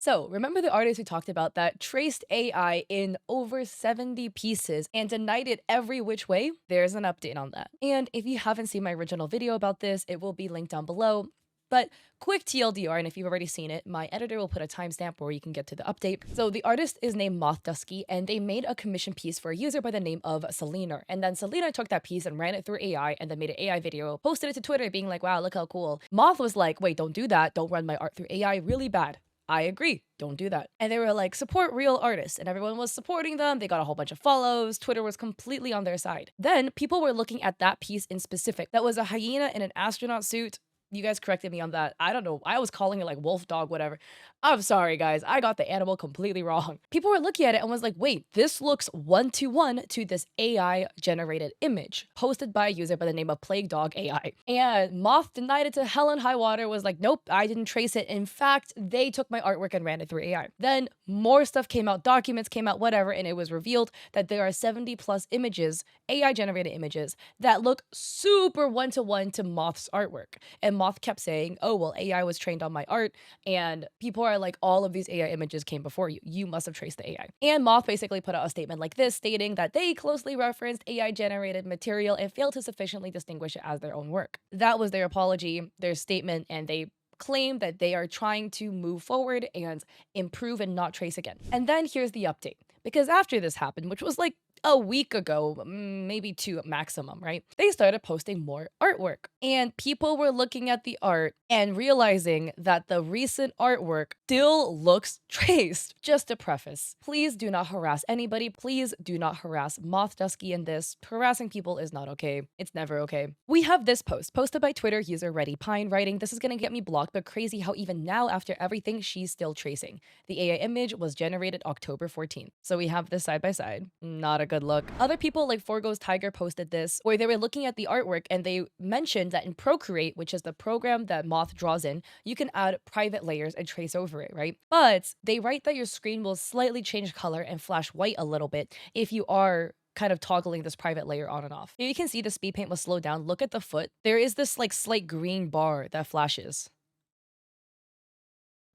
So, remember the artist we talked about that traced AI in over 70 pieces and denied it every which way? There's an update on that. And if you haven't seen my original video about this, it will be linked down below. But quick TLDR, and if you've already seen it, my editor will put a timestamp where you can get to the update. So the artist is named Moth Dusky, and they made a commission piece for a user by the name of Selena. And then Selena took that piece and ran it through AI and then made an AI video, posted it to Twitter being like, wow, look how cool. Moth was like, wait, don't do that. Don't run my art through AI. Really bad. I agree. Don't do that. And they were like, support real artists. And everyone was supporting them. They got a whole bunch of follows. Twitter was completely on their side. Then people were looking at that piece in specific. That was a hyena in an astronaut suit. You guys corrected me on that. I don't know. I was calling it like wolf dog, whatever. I'm sorry, guys. I got the animal completely wrong. People were looking at it and was like, wait, this looks one-to-one to this AI generated image posted by a user by the name of Plague Dog AI. And Moth denied it to hell and high water, was like, nope, I didn't trace it. In fact, they took my artwork and ran it through AI. Then more stuff came out, documents came out, whatever, and it was revealed that there are 70 plus images, AI generated images, that look super one-to-one to Moth's artwork. And Moth kept saying, oh, well, AI was trained on my art, and people are like, all of these AI images came before you. You must have traced the AI. And Moth basically put out a statement like this, stating that they closely referenced AI generated material and failed to sufficiently distinguish it as their own work. That was their apology, their statement, and they claim that they are trying to move forward and improve and not trace again. And then here's the update. Because after this happened, which was like a week ago, maybe two maximum, right? They started posting more artwork. And people were looking at the art and realizing that the recent artwork still looks traced. Just to preface, please do not harass anybody. Please do not harass Moth Dusky in this. Harassing people is not okay. It's never okay. We have this post, posted by Twitter user Reddy Pine, writing, this is gonna get me blocked, but crazy how even now, after everything, she's still tracing. The AI image was generated October 14th. So we have this side by side. Not a good look. Other people like Forgo's Tiger posted this, where they were looking at the artwork and they mentioned that in Procreate, which is the program that Moth draws in, you can add private layers and trace over it, right? But they write that your screen will slightly change color and flash white a little bit if you are kind of toggling this private layer on and off. Here you can see the speed paint was slowed down. Look at the foot. There is this like slight green bar that flashes.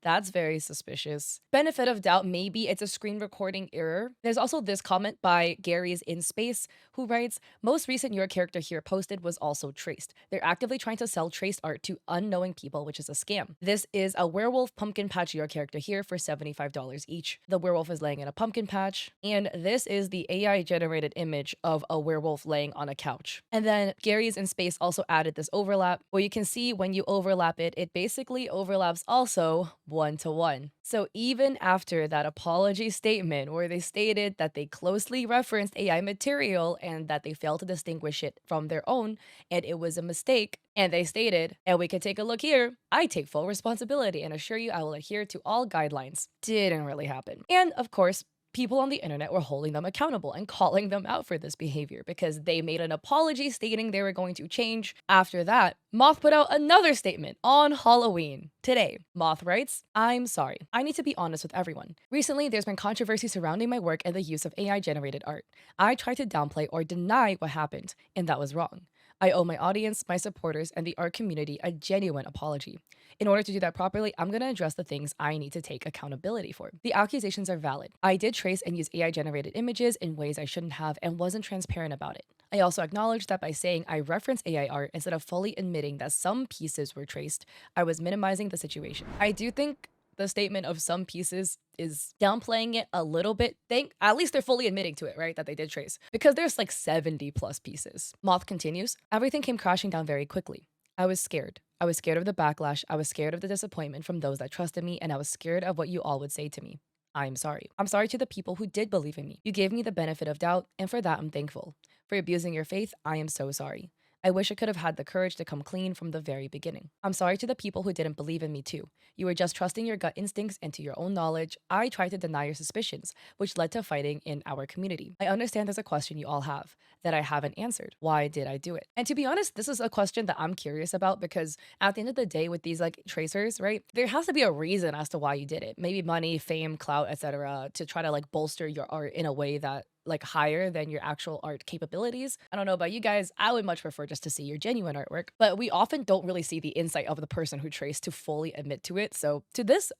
That's very suspicious. Benefit of doubt, maybe it's a screen recording error. There's also this comment by Gary's in Space, who writes, most recent your character here posted was also traced. They're actively trying to sell traced art to unknowing people, which is a scam. This is a werewolf pumpkin patch your character here for $75 each. The werewolf is laying in a pumpkin patch, and this is the AI generated image of a werewolf laying on a couch. And then Gary's in Space also added this overlap, where you can see when you overlap it, it basically overlaps also one-to-one. So even after that apology statement where they stated that they closely referenced AI material and that they failed to distinguish it from their own and it was a mistake, and they stated, and we can take a look here, I take full responsibility and assure you I will adhere to all guidelines. Didn't really happen. And of course, people on the internet were holding them accountable and calling them out for this behavior because they made an apology stating they were going to change. After that, Moth put out another statement on Halloween. Today, Moth writes, I'm sorry. I need to be honest with everyone. Recently, there's been controversy surrounding my work and the use of AI-generated art. I tried to downplay or deny what happened, and that was wrong. I owe my audience, my supporters, and the art community a genuine apology. In order to do that properly, I'm going to address the things I need to take accountability for. The accusations are valid. I did trace and use AI-generated images in ways I shouldn't have and wasn't transparent about it. I also acknowledge that by saying I reference AI art instead of fully admitting that some pieces were traced, I was minimizing the situation. I do think the statement of some pieces is downplaying it a little bit. At least they're fully admitting to it, right? That they did trace. Because there's like 70 plus pieces. Moth continues, everything came crashing down very quickly. I was scared. I was scared of the backlash. I was scared of the disappointment from those that trusted me, and I was scared of what you all would say to me. I'm sorry. I'm sorry to the people who did believe in me. You gave me the benefit of doubt, and for that I'm thankful. For abusing your faith, I am so sorry. I wish I could have had the courage to come clean from the very beginning. I'm sorry to the people who didn't believe in me too. You were just trusting your gut instincts and to your own knowledge. I tried to deny your suspicions, which led to fighting in our community. I understand there's a question you all have that I haven't answered. Why did I do it? And to be honest, this is a question that I'm curious about because at the end of the day with these like tracers, right? There has to be a reason as to why you did it. Maybe money, fame, clout, etc. to try to like bolster your art in a way that like higher than your actual art capabilities. I don't know about you guys, I would much prefer just to see your genuine artwork, but we often don't really see the insight of the person who traced to fully admit to it. So to this,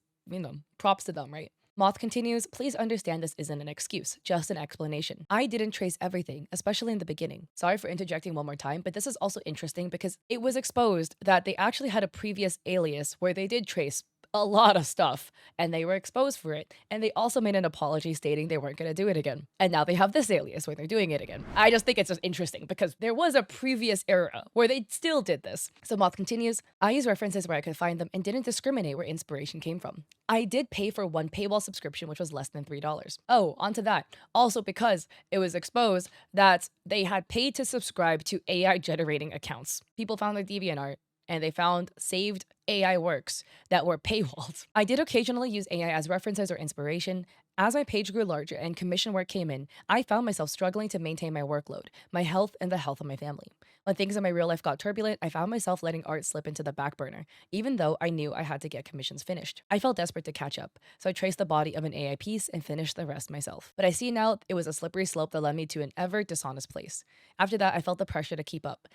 props to them, right? Moth continues, please understand this isn't an excuse, just an explanation. I didn't trace everything, especially in the beginning. Sorry for interjecting one more time, but this is also interesting because it was exposed that they actually had a previous alias where they did trace a lot of stuff and they were exposed for it. And they also made an apology stating they weren't going to do it again. And now they have this alias where they're doing it again. I just think it's just interesting because there was a previous era where they still did this. So Moth continues, I use references where I could find them and didn't discriminate where inspiration came from. I did pay for one paywall subscription, which was less than $3. Oh, onto that. Also, because it was exposed that they had paid to subscribe to AI generating accounts. People found their DeviantArt and they found saved AI works that were paywalled. I did occasionally use AI as references or inspiration. As my page grew larger and commission work came in, I found myself struggling to maintain my workload, my health, and the health of my family. When things in my real life got turbulent, I found myself letting art slip into the back burner, even though I knew I had to get commissions finished. I felt desperate to catch up, so I traced the body of an AI piece and finished the rest myself. But I see now it was a slippery slope that led me to an ever dishonest place. After that, I felt the pressure to keep up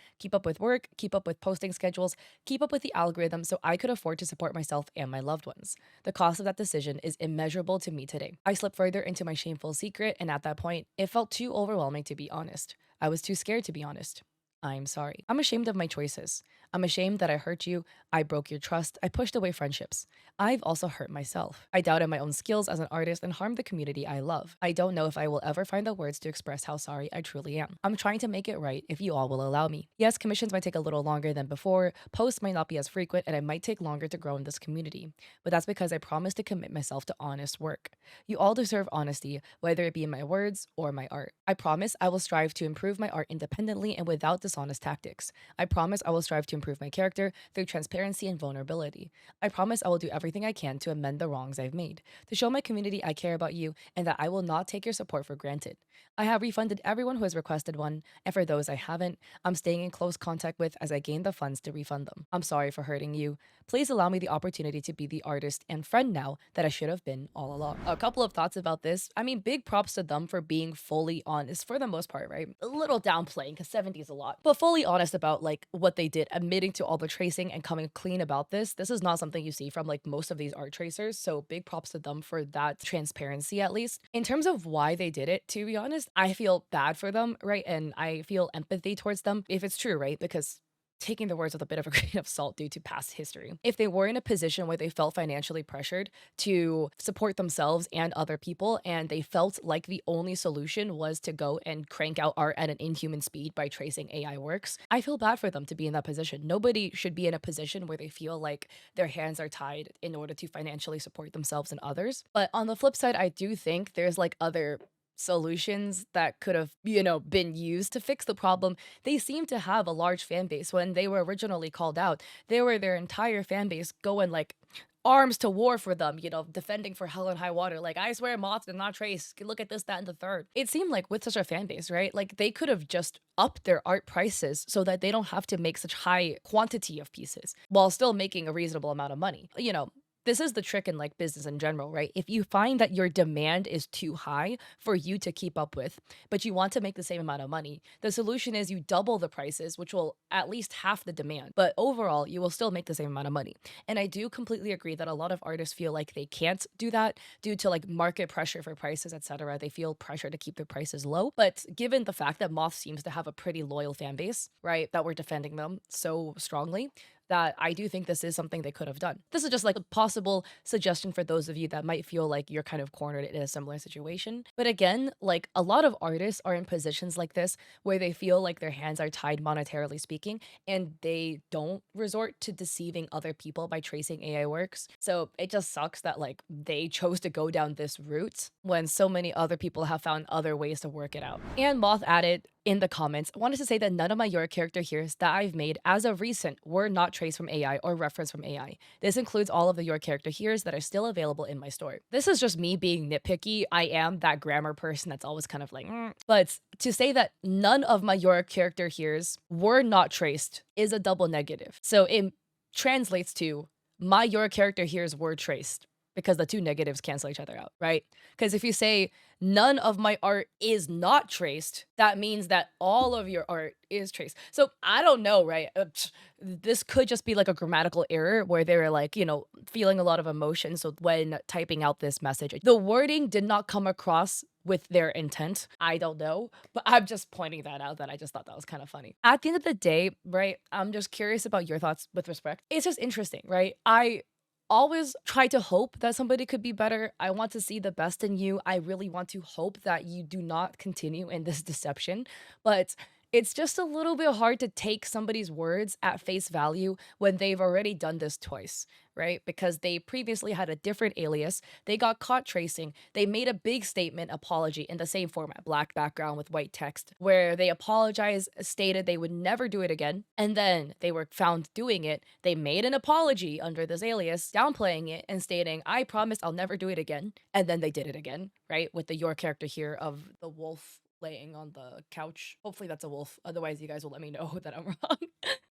with work, keep up with posting schedules, keep up with the algorithm so I could afford to support myself and my loved ones. The cost of that decision is immeasurable to me today. I slipped further into my shameful secret, and at that point, it felt too overwhelming to be honest. I was too scared to be honest. I'm sorry. I'm ashamed of my choices. I'm ashamed that I hurt you. I broke your trust. I pushed away friendships. I've also hurt myself. I doubted my own skills as an artist and harmed the community I love. I don't know if I will ever find the words to express how sorry I truly am. I'm trying to make it right if you all will allow me. Yes, commissions might take a little longer than before, posts might not be as frequent, and I might take longer to grow in this community. But that's because I promised to commit myself to honest work. You all deserve honesty, whether it be in my words or my art. I promise I will strive to improve my art independently and without dishonest tactics. I promise I will strive to improve my character through transparency and vulnerability. I promise I will do everything I can to amend the wrongs I've made, to show my community I care about you and that I will not take your support for granted. I have refunded everyone who has requested one, and for those I haven't, I'm staying in close contact with as I gain the funds to refund them. I'm sorry for hurting you. Please allow me the opportunity to be the artist and friend now that I should have been all along. A couple of thoughts about this. I mean, big props to them for being fully honest for the most part, right? A little downplaying because 70 is a lot, but fully honest about like what they did, admitting to all the tracing and coming clean about this. This is not something you see from like most of these art tracers. So big props to them for that transparency, at least. In terms of why they did it, to be honest, I feel bad for them, right? And I feel empathy towards them if it's true, right? Because taking the words with a bit of a grain of salt due to past history. If they were in a position where they felt financially pressured to support themselves and other people, and they felt like the only solution was to go and crank out art at an inhuman speed by tracing AI works, I feel bad for them to be in that position. Nobody should be in a position where they feel like their hands are tied in order to financially support themselves and others. But on the flip side, I do think there's like other solutions that could have, been used to fix the problem. They seem to have a large fan base. When they were originally called out, they were their entire fan base going like arms to war for them, defending for hell and high water. Like, I swear Moth did not trace. Look at this, that, and the third. It seemed like with such a fan base, right? Like they could have just upped their art prices so that they don't have to make such high quantity of pieces while still making a reasonable amount of money. This is the trick in like business in general, right? If you find that your demand is too high for you to keep up with, but you want to make the same amount of money, the solution is you double the prices, which will at least half the demand. But overall, you will still make the same amount of money. And I do completely agree that a lot of artists feel like they can't do that due to like market pressure for prices, etc. They feel pressure to keep their prices low. But given the fact that Moth seems to have a pretty loyal fan base, right, that we're defending them so strongly, that I do think this is something they could have done. This is just like a possible suggestion for those of you that might feel like you're kind of cornered in a similar situation. But again, like a lot of artists are in positions like this where they feel like their hands are tied monetarily speaking, and they don't resort to deceiving other people by tracing AI works. So it just sucks that like they chose to go down this route when so many other people have found other ways to work it out. And Moth added in the comments, wanted to say that none of my Your character here's that I've made as of recent were not traced from AI or referenced from AI. This includes all of the Your character here's that are still available in my store. This is just me being nitpicky. I am that grammar person that's always kind of like, But to say that none of my Your character here's were not traced is a double negative. So it translates to my Your character here's were traced, because the two negatives cancel each other out, right? Because if you say none of my art is not traced, that means that all of your art is traced. So I don't know, right? This could just be like a grammatical error where they were like, feeling a lot of emotion. So when typing out this message, the wording did not come across with their intent. I don't know, but I'm just pointing that out that I just thought that was kind of funny. At the end of the day, right? I'm just curious about your thoughts with respect. It's just interesting, right? I always try to hope that somebody could be better. I want to see the best in you. I really want to hope that you do not continue in this deception, but it's just a little bit hard to take somebody's words at face value when they've already done this twice, right? Because they previously had a different alias. They got caught tracing. They made a big statement apology in the same format, black background with white text, where they apologized, stated they would never do it again. And then they were found doing it. They made an apology under this alias, downplaying it and stating, I promise I'll never do it again. And then they did it again, right? With the your character here of the wolf laying on the couch. Hopefully that's a wolf. Otherwise, you guys will let me know that I'm wrong.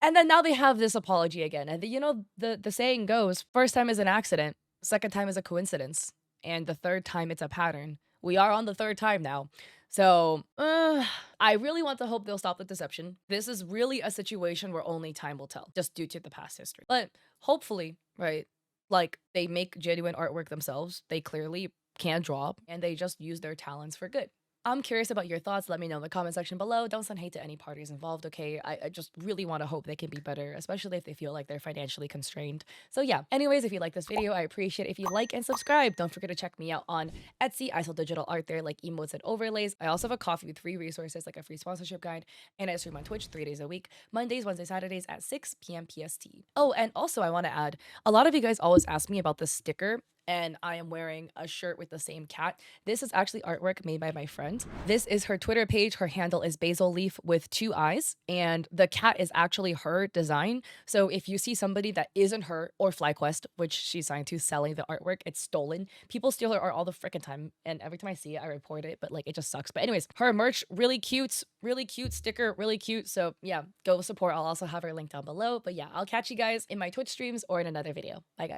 And then now they have this apology again. And the saying goes, first time is an accident, second time is a coincidence, and the third time it's a pattern. We are on the third time now. So, I really want to hope they'll stop the deception. This is really a situation where only time will tell, just due to the past history. But hopefully, right, like they make genuine artwork themselves. They clearly can draw, and they just use their talents for good. I'm curious about your thoughts. Let me know in the comment section below. Don't send hate to any parties involved, okay? I just really want to hope they can be better, especially if they feel like they're financially constrained. So yeah, anyways, if you like this video, I appreciate it if you like and subscribe. Don't forget to check me out on Etsy. I sell digital art there like emotes and overlays. I also have a coffee with free resources like a free sponsorship guide, and I stream on Twitch 3 days a week, Mondays, Wednesdays, Saturdays at 6 p.m. PST. Oh, and also I want to add, a lot of you guys always ask me about this sticker, and I am wearing a shirt with the same cat. This is actually artwork made by my friend. This is her Twitter page. Her handle is basil leaf with 2 eyes, and the cat is actually her design. So if you see somebody that isn't her or FlyQuest, which she's signed to, selling the artwork, it's stolen. People steal her art all the freaking time, and every time I see it, I report it, but like it just sucks. But anyways, her merch, really cute sticker, really cute. So yeah, go support. I'll also have her link down below. But yeah, I'll catch you guys in my Twitch streams or in another video. Bye guys.